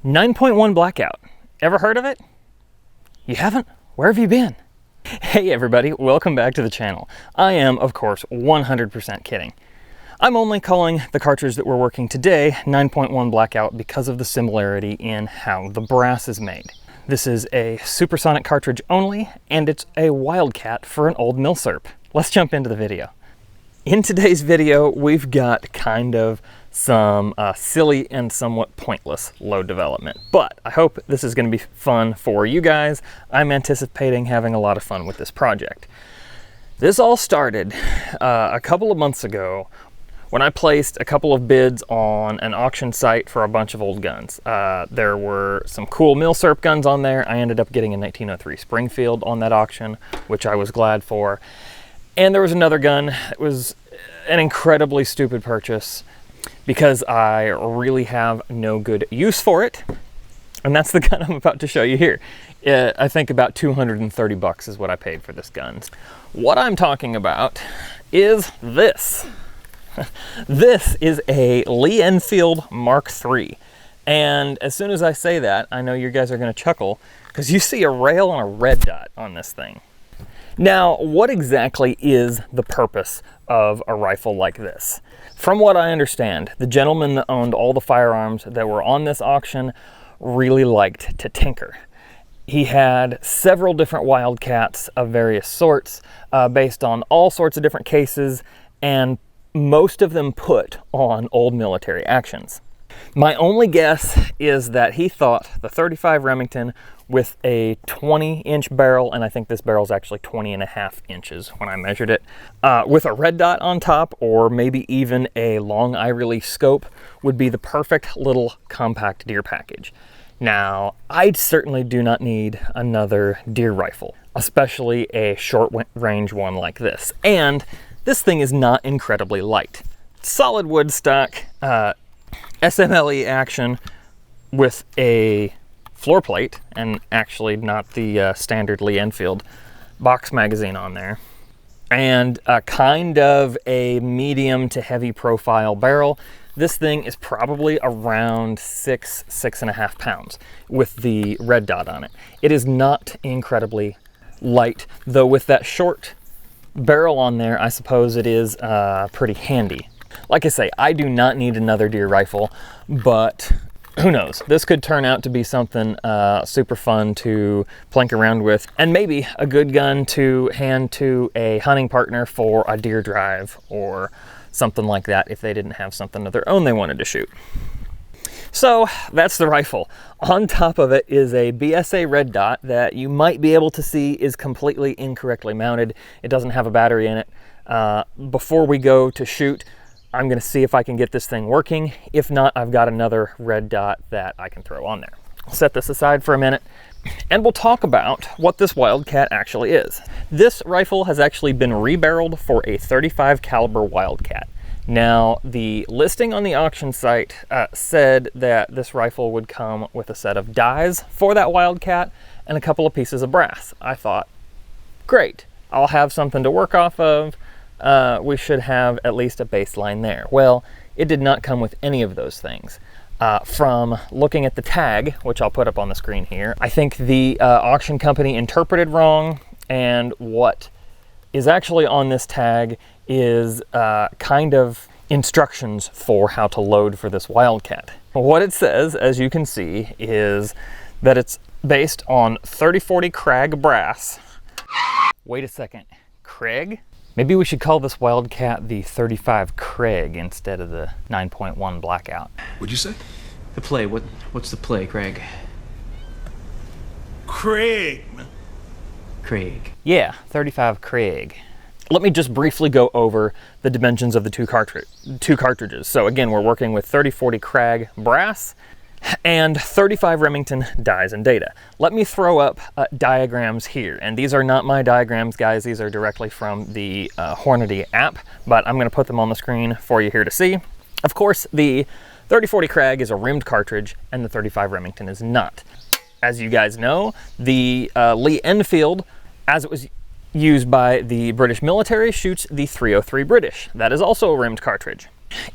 9.1 Blackout. Ever heard of it? You haven't? Where have you been? Hey everybody, welcome back to the channel. I am, of course, 100% kidding. I'm only calling the cartridge that we're working today 9.1 Blackout because of the similarity in how the brass is made. This is a supersonic cartridge only, and it's a Wildcat for an old milsurp. Let's jump into the video. In today's video, we've got kind of some silly and somewhat pointless load development, but I hope this is going to be fun for you guys. I'm anticipating having a lot of fun with this project. This all started a couple of months ago when I placed a couple of bids on an auction site for a bunch of old guns. There were some cool milsurp guns on there. I ended up getting a 1903 Springfield on that auction, which I was glad for. And there was another gun that was an incredibly stupid purchase because I really have no good use for it. And that's the gun I'm about to show you here. I think about 230 bucks is what I paid for this gun. What I'm talking about is this. This is a Lee Enfield Mark III. And as soon as I say that, I know you guys are gonna chuckle because you see a rail and a red dot on this thing. Now, what exactly is the purpose of a rifle like this? From what I understand, the gentleman that owned all the firearms that were on this auction really liked to tinker. He had several different Wildcats of various sorts based on all sorts of different cases, and most of them put on old military actions. My only guess is that he thought the 35 Remington with a 20-inch barrel, and I think this barrel is actually 20.5 inches when I measured it, with a red dot on top, or maybe even a long eye release scope, would be the perfect little compact deer package. Now, I certainly do not need another deer rifle, especially a short range one like this. And this thing is not incredibly light. Solid wood stock, SMLE action with a floor plate, and actually not the standard Lee Enfield box magazine on there, and a kind of a medium to heavy profile barrel. This thing is probably around 6.5 pounds with the red dot on it. It is not incredibly light, though with that short barrel on there, I suppose it is pretty handy. Like I say, I do not need another deer rifle, but who knows? This could turn out to be something super fun to plink around with, and maybe a good gun to hand to a hunting partner for a deer drive or something like that if they didn't have something of their own they wanted to shoot. So that's the rifle. On top of it is a BSA red dot that you might be able to see is completely incorrectly mounted. It doesn't have a battery in it. Before we go to shoot, I'm gonna see if I can get this thing working. If not, I've got another red dot that I can throw on there. I'll set this aside for a minute and we'll talk about what this Wildcat actually is. This rifle has actually been rebarreled for a 35 caliber Wildcat. Now, the listing on the auction site said that this rifle would come with a set of dies for that Wildcat and a couple of pieces of brass. I thought, great, I'll have something to work off of. We should have at least a baseline there. Well, it did not come with any of those things. From looking at the tag, which I'll put up on the screen here, I think the auction company interpreted wrong, and what is actually on this tag is kind of instructions for how to load for this Wildcat. What it says, as you can see, is that it's based on 3040 Krag brass. Wait a second, Krag? Maybe we should call this Wildcat the 35 Krag instead of the 9.1 Blackout. What'd you say? The play. What's the play, Krag? Krag. Krag. Yeah, 35 Krag. Let me just briefly go over the dimensions of the two cartridges. So again, we're working with 3040 Krag brass and 35 Remington dies and data. Let me throw up diagrams here, and these are not my diagrams, guys. These are directly from the Hornady app, but I'm going to put them on the screen for you here to see. Of course, the 3040 Krag is a rimmed cartridge, and the 35 Remington is not. As you guys know, the Lee Enfield, as it was used by the British military, shoots the 303 British. That is also a rimmed cartridge.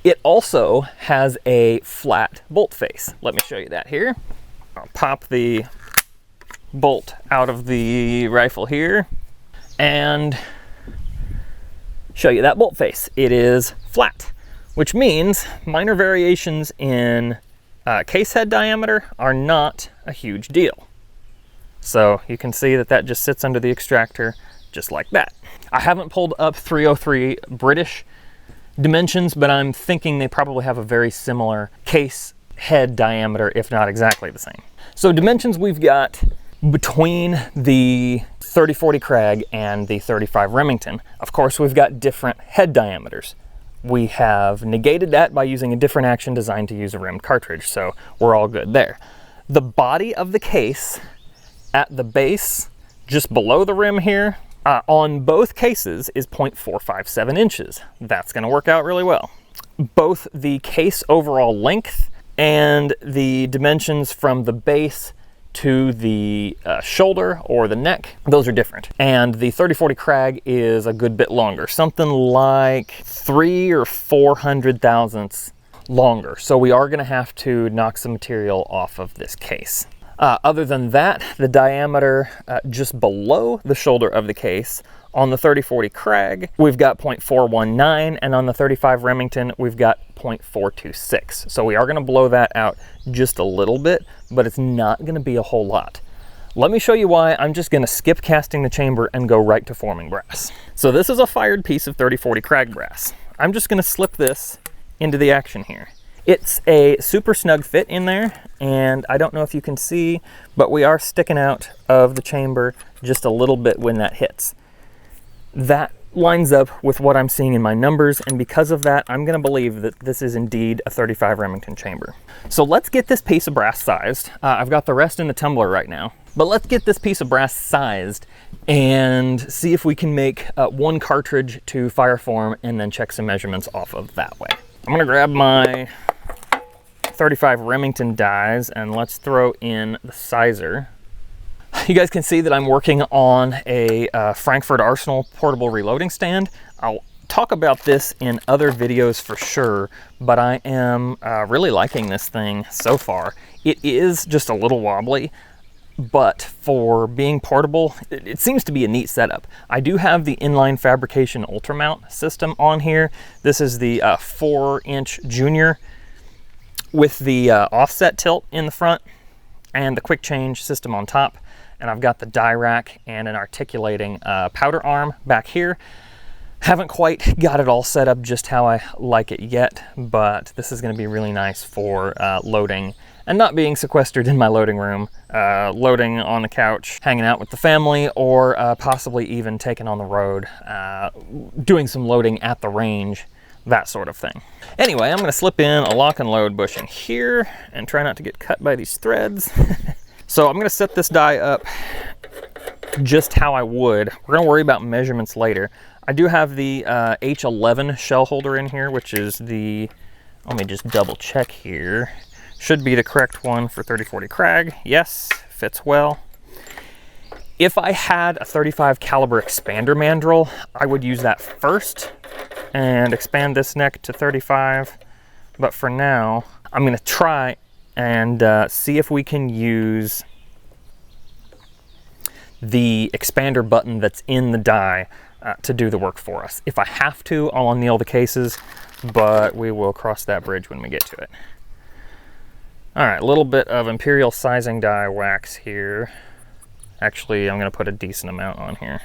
It also has a flat bolt face. Let me show you that here. I'll pop the bolt out of the rifle here and show you that bolt face. It is flat, which means minor variations in case head diameter are not a huge deal. So you can see that that just sits under the extractor just like that. I haven't pulled up 303 British dimensions, but I'm thinking they probably have a very similar case head diameter, if not exactly the same. So dimensions we've got between the 30-40 Krag and the 35 Remington. Of course, we've got different head diameters. We have negated that by using a different action designed to use a rimmed cartridge, so we're all good there. The body of the case at the base, just below the rim here, on both cases is 0.457 inches. That's going to work out really well. Both the case overall length and the dimensions from the base to the shoulder or the neck, those are different. And the 30-40 Krag is a good bit longer, something like 300 or 400 thousandths longer. So we are going to have to knock some material off of this case. Other than that, the diameter just below the shoulder of the case on the 30-40 Krag, we've got 0.419, and on the 35 Remington, we've got 0.426. So we are going to blow that out just a little bit, but it's not going to be a whole lot. Let me show you why. I'm just going to skip casting the chamber and go right to forming brass. So this is a fired piece of 30-40 Krag brass. I'm just going to slip this into the action here. It's a super snug fit in there, and I don't know if you can see, but we are sticking out of the chamber just a little bit when that hits. That lines up with what I'm seeing in my numbers, and because of that, I'm going to believe that this is indeed a 35 Remington chamber. So let's get this piece of brass sized. I've got the rest in the tumbler right now, but let's get this piece of brass sized and see if we can make one cartridge to fire form and then check some measurements off of that way. I'm going to grab my 35 Remington dies and let's throw in the sizer. You guys can see that I'm working on a Frankfurt Arsenal portable reloading stand. I'll talk about this in other videos for sure, but I am really liking this thing so far. It is just a little wobbly, but for being portable, it seems to be a neat setup. I do have the inline fabrication ultra mount system on here. This is the 4-inch Junior with the offset tilt in the front and the quick change system on top. And I've got the die rack and an articulating powder arm back here. Haven't quite got it all set up just how I like it yet, but this is going to be really nice for loading and not being sequestered in my loading room, loading on the couch, hanging out with the family, or possibly even taking on the road, doing some loading at the range, that sort of thing. Anyway, I'm going to slip in a lock and load bushing here and try not to get cut by these threads. So I'm going to set this die up just how I would. We're going to worry about measurements later. I do have the H11 shell holder in here, which is the, let me just double check here. Should be the correct one for 30-40 Krag. Yes, fits well. If I had a 35 caliber expander mandrel, I would use that first and expand this neck to 35. But for now, I'm going to try and see if we can use the expander button that's in the die to do the work for us. If I have to, I'll anneal the cases, but we will cross that bridge when we get to it. All right, a little bit of Imperial sizing die wax here. Actually, I'm going to put a decent amount on here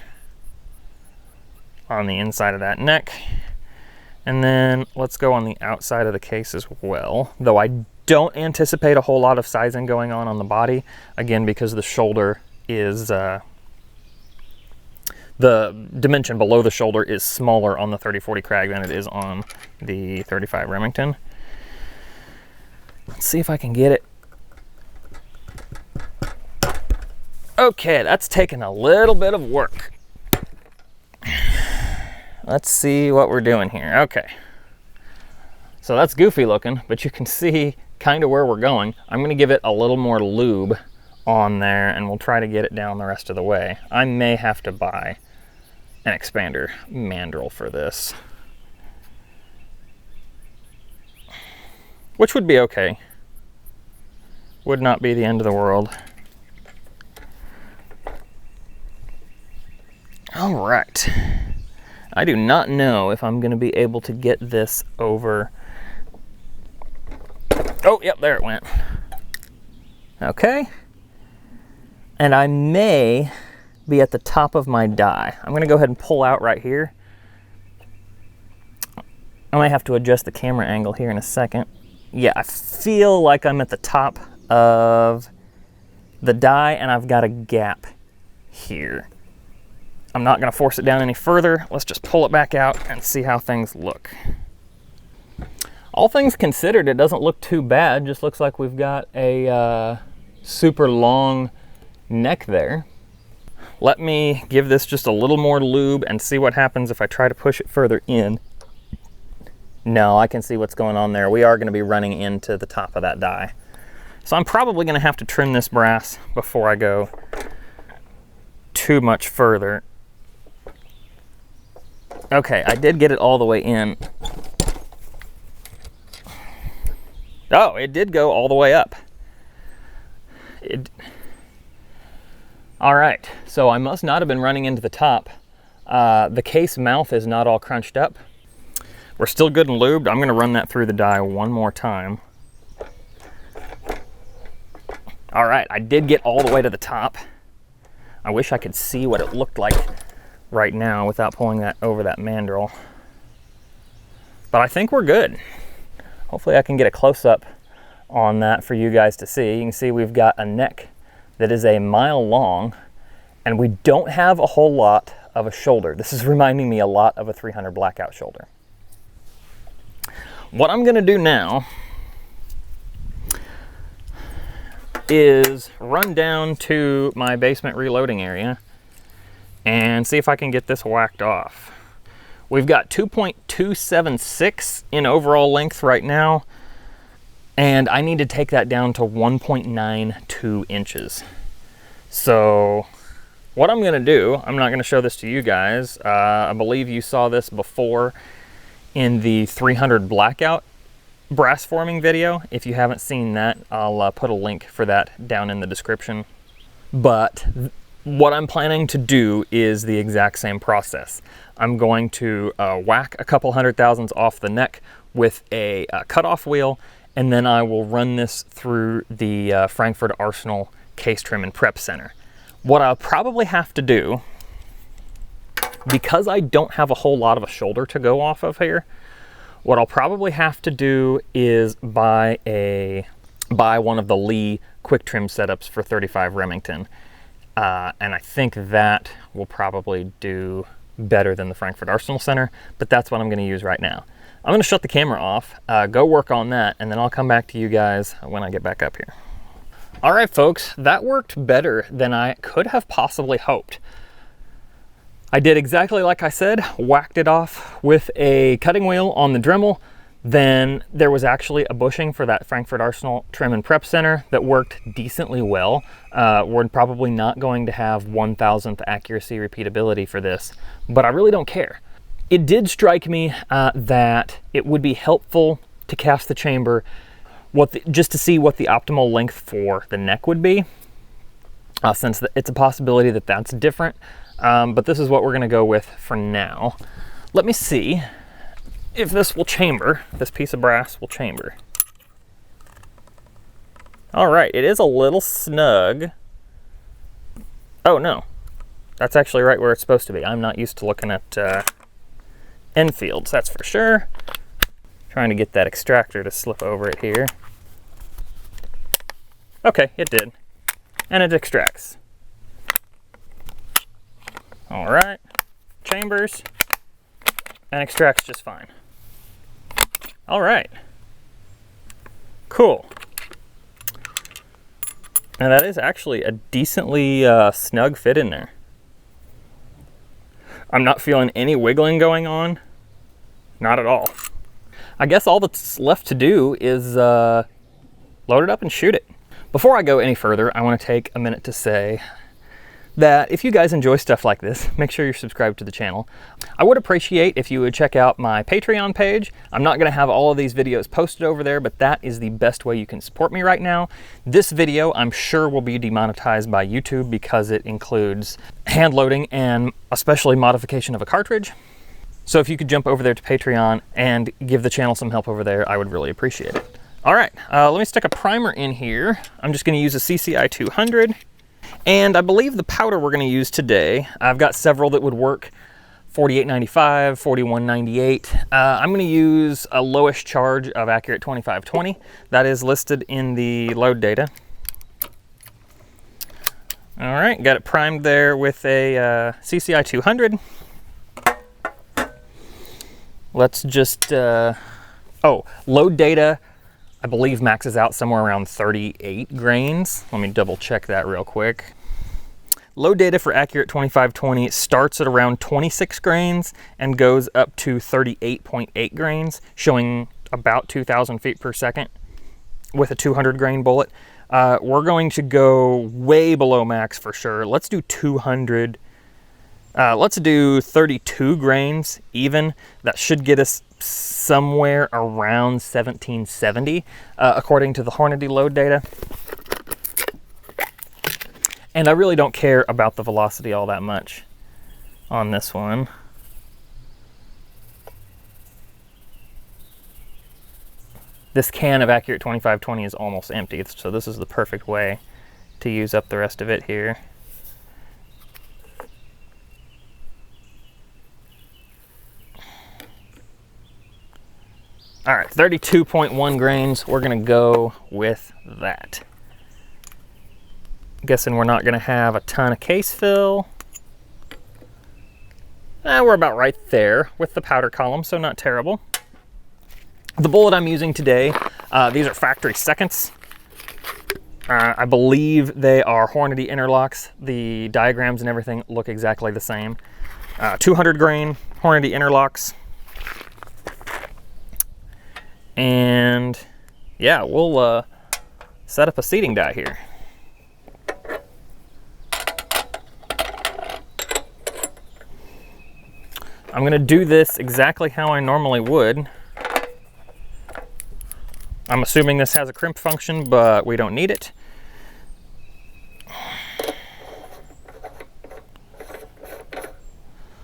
on the inside of that neck. And then let's go on the outside of the case as well, though I don't anticipate a whole lot of sizing going on the body, again, because the shoulder is, the dimension below the shoulder is smaller on the 30-40 Krag than it is on the 35 Remington. Let's see if I can get it. Okay, that's taken a little bit of work. Let's see what we're doing here. Okay. So that's goofy looking, but you can see kind of where we're going. I'm going to give it a little more lube on there and we'll try to get it down the rest of the way. I may have to buy an expander mandrel for this, which would be okay. Would not be the end of the world. All right. I do not know if I'm going to be able to get this over. Oh, yep, there it went. Okay. And I may be at the top of my die. I'm going to go ahead and pull out right here. I might have to adjust the camera angle here in a second. Yeah, I feel like I'm at the top of the die and I've got a gap here. I'm not going to force it down any further. Let's just pull it back out and see how things look. All things considered, it doesn't look too bad. Just looks like we've got a super long neck there. Let me give this just a little more lube and see what happens if I try to push it further in. No, I can see what's going on there. We are going to be running into the top of that die. So I'm probably going to have to trim this brass before I go too much further. Okay, I did get it all the way in. Oh, it did go all the way up. All right, so I must not have been running into the top. The case mouth is not all crunched up. We're still good and lubed. I'm gonna run that through the die one more time. All right, I did get all the way to the top. I wish I could see what it looked like right now without pulling that over that mandrel. But I think we're good. Hopefully I can get a close-up on that for you guys to see. You can see we've got a neck that is a mile long, and we don't have a whole lot of a shoulder. This is reminding me a lot of a 300 Blackout shoulder. What I'm gonna do now is run down to my basement reloading area and see if I can get this whacked off. We've got 2.276 in overall length right now, and I need to take that down to 1.92 inches. So what I'm gonna do, I'm not gonna show this to you guys. I believe you saw this before in the 300 Blackout brass forming video. If you haven't seen that, I'll put a link for that down in the description. But what I'm planning to do is the exact same process. I'm going to whack a couple 100,000s off the neck with a cutoff wheel, and then I will run this through the Frankfurt Arsenal Case Trim and Prep Center. What I'll probably have to do, because I don't have a whole lot of a shoulder to go off of here, what I'll probably have to do is buy one of the Lee quick trim setups for 35 Remington. And I think that will probably do better than the Frankfurt Arsenal Center, but that's what I'm going to use right now. I'm going to shut the camera off, go work on that, and then I'll come back to you guys when I get back up here. All right, folks, that worked better than I could have possibly hoped. I did exactly like I said, whacked it off with a cutting wheel on the Dremel. Then there was actually a bushing for that Frankfurt Arsenal Trim and Prep Center that worked decently well. We're probably not going to have 1,000th accuracy repeatability for this, but I really don't care. It did strike me that it would be helpful to cast the chamber just to see what the optimal length for the neck would be, since it's a possibility that that's different. But this is what we're gonna go with for now. Let me see if this will chamber, this piece of brass will chamber. All right, it is a little snug. Oh no, that's actually right where it's supposed to be. I'm not used to looking at Enfields, that's for sure. Trying to get that extractor to slip over it here. Okay, it did, and it extracts. All right, chambers, and extracts just fine. All right, cool. Now that is actually a decently snug fit in there. I'm not feeling any wiggling going on, not at all. I guess all that's left to do is load it up and shoot it. Before I go any further, I want to take a minute to say that if you guys enjoy stuff like this, make sure you're subscribed to the channel. I would appreciate if you would check out my Patreon page. I'm not going to have all of these videos posted over there, but that is the best way you can support me right now. This video, I'm sure, will be demonetized by YouTube because it includes hand loading and especially modification of a cartridge. So if you could jump over there to Patreon and give the channel some help over there, I would really appreciate it. All right, let me stick a primer in here. I'm just going to use a CCI 200. And I believe the powder we're going to use today, I've got several that would work, 4895, 4198. I'm going to use a lowest charge of Accurate 2520. That is listed in the load data. All right, got it primed there with a CCI 200. Let's just, load data, I believe maxes out somewhere around 38 grains. Let me double check that real quick. Load data for Accurate 2520 starts at around 26 grains and goes up to 38.8 grains, showing about 2,000 feet per second with a 200 grain bullet. We're going to go way below max for sure. Let's do 200. Let's do 32 grains even. That should get us somewhere around 1770, according to the Hornady load data. And I really don't care about the velocity all that much on this one. This can of Accurate 2520 is almost empty, so this is the perfect way to use up the rest of it here. All right, 32.1 grains, we're gonna go with that. Guessing we're not gonna have a ton of case fill. We're about right there with the powder column, so not terrible. The bullet I'm using today, these are factory seconds. I believe they are Hornady interlocks. The diagrams and everything look exactly the same. 200 grain Hornady interlocks. And yeah, we'll set up a seating die here. I'm gonna do this exactly how I normally would. I'm assuming this has a crimp function, but we don't need it.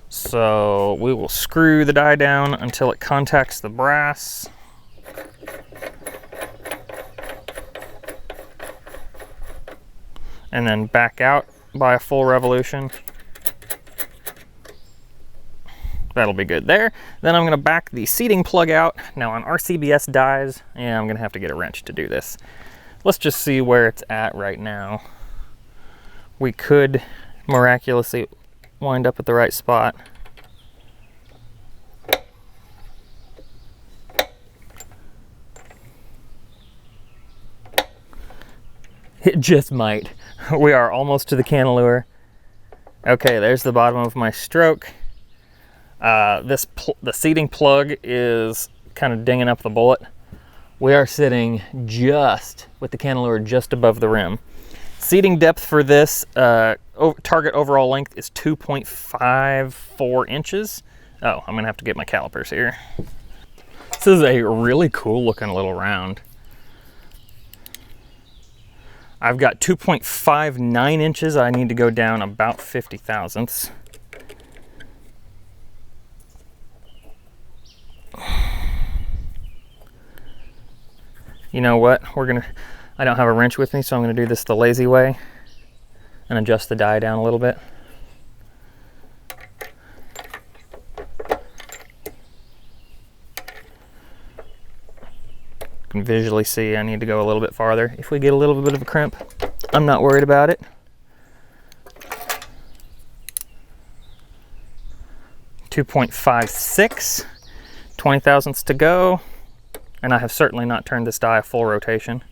So we will screw the die down until it contacts the brass. And then back out by a full revolution. That'll be good there. Then I'm gonna back the seating plug out. Now on RCBS dies, yeah, I'm gonna have to get a wrench to do this. Let's just see where it's at right now. We could miraculously wind up at the right spot. It just might. We are almost to the cantilever. Okay, there's the bottom of my stroke. The seating plug is kind of dinging up the bullet. We are sitting just with the cantilever just above the rim. Seating depth for this target overall length is 2.54 inches. Oh, I'm gonna have to get my calipers here. This is a really cool looking little round. I've got 2.59 inches. I need to go down about 50 thousandths. You know what? I don't have a wrench with me, so I'm gonna do this the lazy way and adjust the die down a little bit. You can visually see I need to go a little bit farther. If we get a little bit of a crimp, I'm not worried about it. 2.56, 20 thousandths to go. And I have certainly not turned this die a full rotation.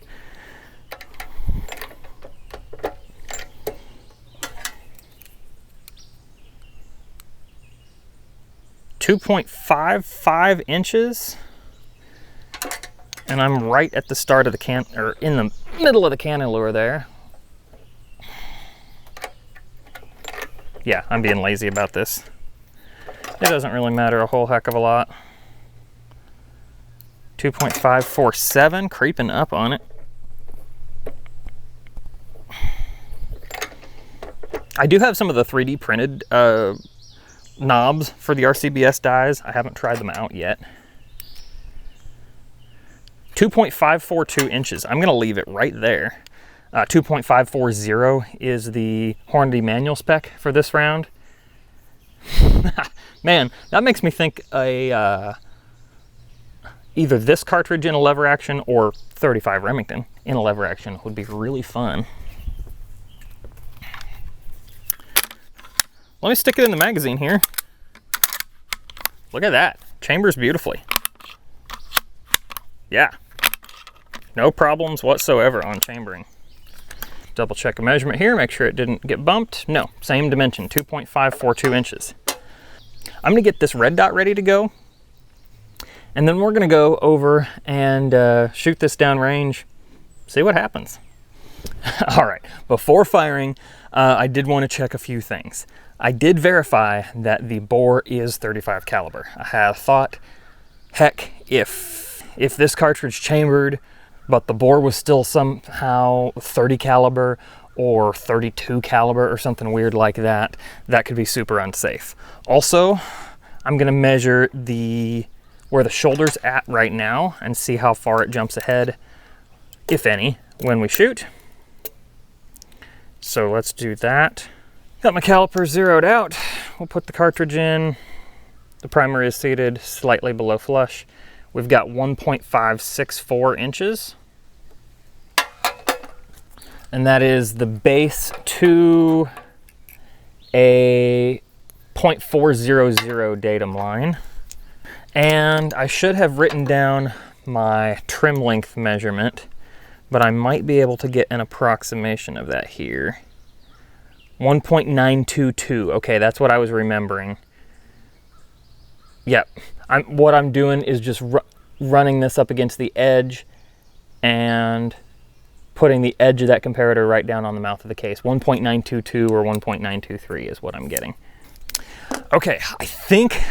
.55 inches, and I'm right at the start of the or in the middle of the cantilever there. Yeah, I'm being lazy about this. It doesn't really matter a whole heck of a lot. 2.547, creeping up on it. I do have some of the 3D printed knobs for the RCBS dies. I haven't tried them out yet. 2.542 inches. I'm gonna leave it right there. 2.540 is the Hornady manual spec for this round. Man, that makes me think either this cartridge in a lever action or 35 Remington in a lever action would be really fun. Let me stick it in the magazine here. Look at that. Chambers beautifully. Yeah. No problems whatsoever on chambering. Double check a measurement here, make sure it didn't get bumped. No, same dimension, 2.542 inches. I'm gonna get this red dot ready to go. And then we're gonna go over and shoot this downrange, see what happens. All right, before firing, I did want to check a few things. I did verify that the bore is 35 caliber. I have thought, heck, if this cartridge chambered, but the bore was still somehow 30 caliber or 32 caliber or something weird like that, that could be super unsafe. Also, I'm gonna measure where the shoulder's at right now and see how far it jumps ahead, if any, when we shoot. So let's do that. Got my caliper zeroed out. We'll put the cartridge in. The primer is seated slightly below flush. We've got 1.564 inches. And that is the base to a 0.400 datum line. And I should have written down my trim length measurement, but I might be able to get an approximation of that here. 1.922. Okay, that's what I was remembering. Yep. What I'm doing is just running this up against the edge and putting the edge of that comparator right down on the mouth of the case. 1.922 or 1.923 is what I'm getting. Okay, I think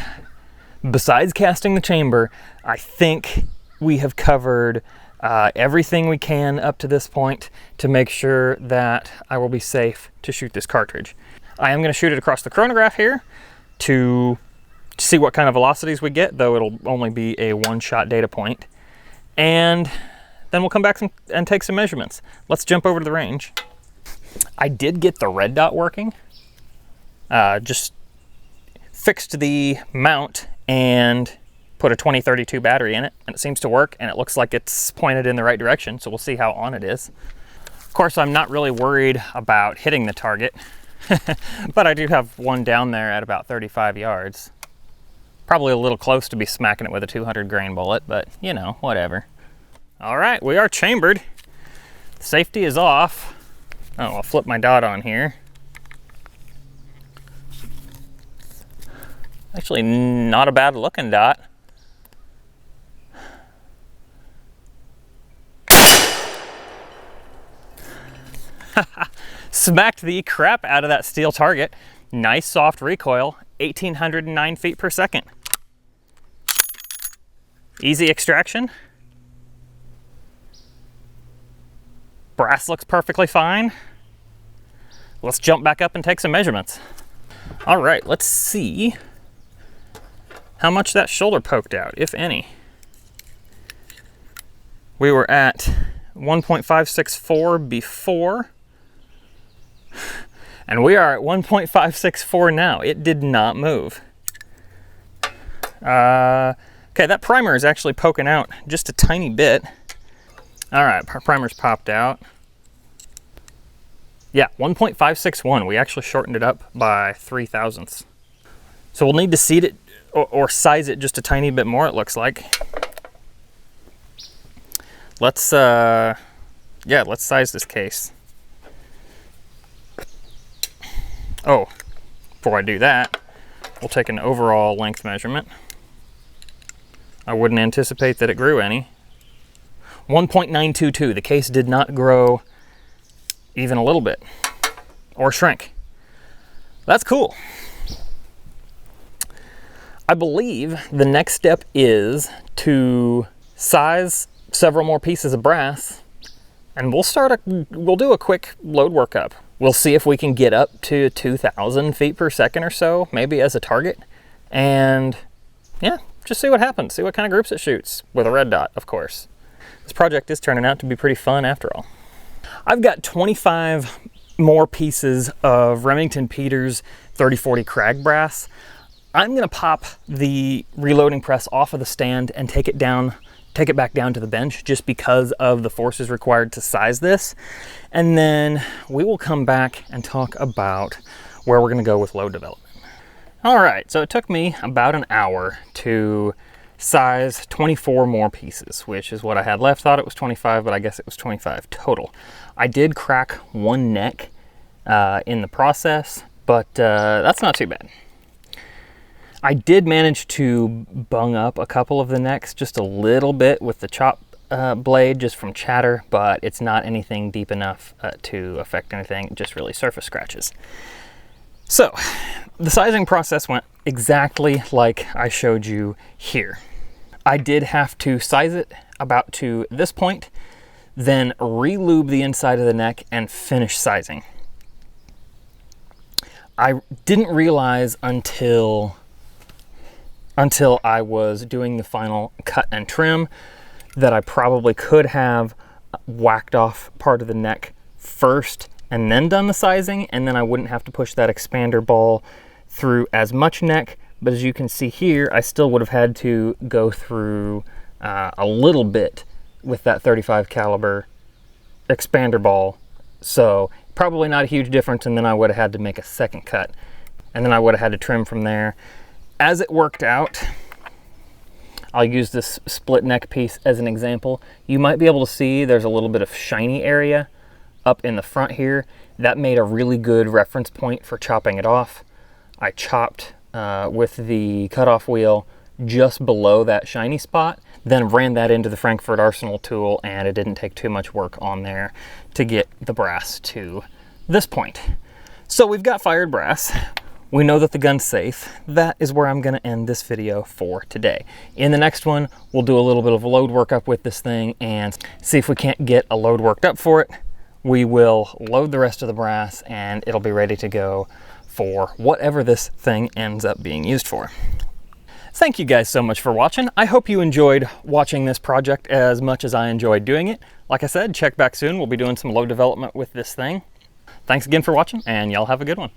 besides casting the chamber, I think we have covered everything we can up to this point to make sure that I will be safe to shoot this cartridge. I am going to shoot it across the chronograph here to see what kind of velocities we get, though it'll only be a one-shot data point. And then we'll come back and take some measurements. Let's jump over to the range. I did get the red dot working. Just fixed the mount and put a 2032 battery in it, and it seems to work, and it looks like it's pointed in the right direction, so we'll see how on it is. Of course, I'm not really worried about hitting the target, but I do have one down there at about 35 yards. Probably a little close to be smacking it with a 200 grain bullet, but you know, whatever. All right, we are chambered. Safety is off. Oh, I'll flip my dot on here. Actually, not a bad looking dot. Smacked the crap out of that steel target. Nice soft recoil, 1,809 feet per second. Easy extraction. Brass looks perfectly fine. Let's jump back up and take some measurements. All right, let's see how much that shoulder poked out, if any. We were at 1.564 before, and we are at 1.564 now. It did not move. Okay, that primer is actually poking out just a tiny bit. All right, primer's popped out. Yeah, 1.561. We actually shortened it up by 3 thousandths. So we'll need to seat it or size it just a tiny bit more, it looks like. Let's size this case. Oh, before I do that, we'll take an overall length measurement. I wouldn't anticipate that it grew any. 1.922. The case did not grow even a little bit or shrink. That's cool. I believe the next step is to size several more pieces of brass, and we'll do a quick load workup. We'll see if we can get up to 2,000 feet per second or so, maybe as a target. And yeah, just see what happens, see what kind of groups it shoots, with a red dot, of course. This project is turning out to be pretty fun after all. I've got 25 more pieces of Remington Peters 3040 Krag brass. I'm gonna pop the reloading press off of the stand and take it back down to the bench, just because of the forces required to size this. And then we will come back and talk about where we're gonna go with load development. All right, so it took me about an hour to size 24 more pieces, which is what I had left. Thought it was 25, but I guess it was 25 total. I did crack one neck in the process, but that's not too bad. I did manage to bung up a couple of the necks just a little bit with the chop blade, just from chatter, but it's not anything deep enough to affect anything, just really surface scratches. So the sizing process went exactly like I showed you here. I did have to size it about to this point, then re-lube the inside of the neck and finish sizing. I didn't realize until I was doing the final cut and trim that I probably could have whacked off part of the neck first and then done the sizing, and then I wouldn't have to push that expander ball through as much neck. But as you can see here, I still would have had to go through a little bit with that 35 caliber expander ball. So probably not a huge difference, and then I would have had to make a second cut, and then I would have had to trim from there. As it worked out, I'll use this split neck piece as an example. You might be able to see there's a little bit of shiny area up in the front here. That made a really good reference point for chopping it off. I chopped with the cutoff wheel just below that shiny spot, then ran that into the Frankfurt Arsenal tool, and it didn't take too much work on there to get the brass to this point. So we've got fired brass. We know that the gun's safe. That is where I'm gonna end this video for today. In the next one, we'll do a little bit of a load workup with this thing and see if we can't get a load worked up for it. We will load the rest of the brass and it'll be ready to go for whatever this thing ends up being used for. Thank you guys so much for watching. I hope you enjoyed watching this project as much as I enjoyed doing it. Like I said, check back soon. We'll be doing some load development with this thing. Thanks again for watching, and y'all have a good one.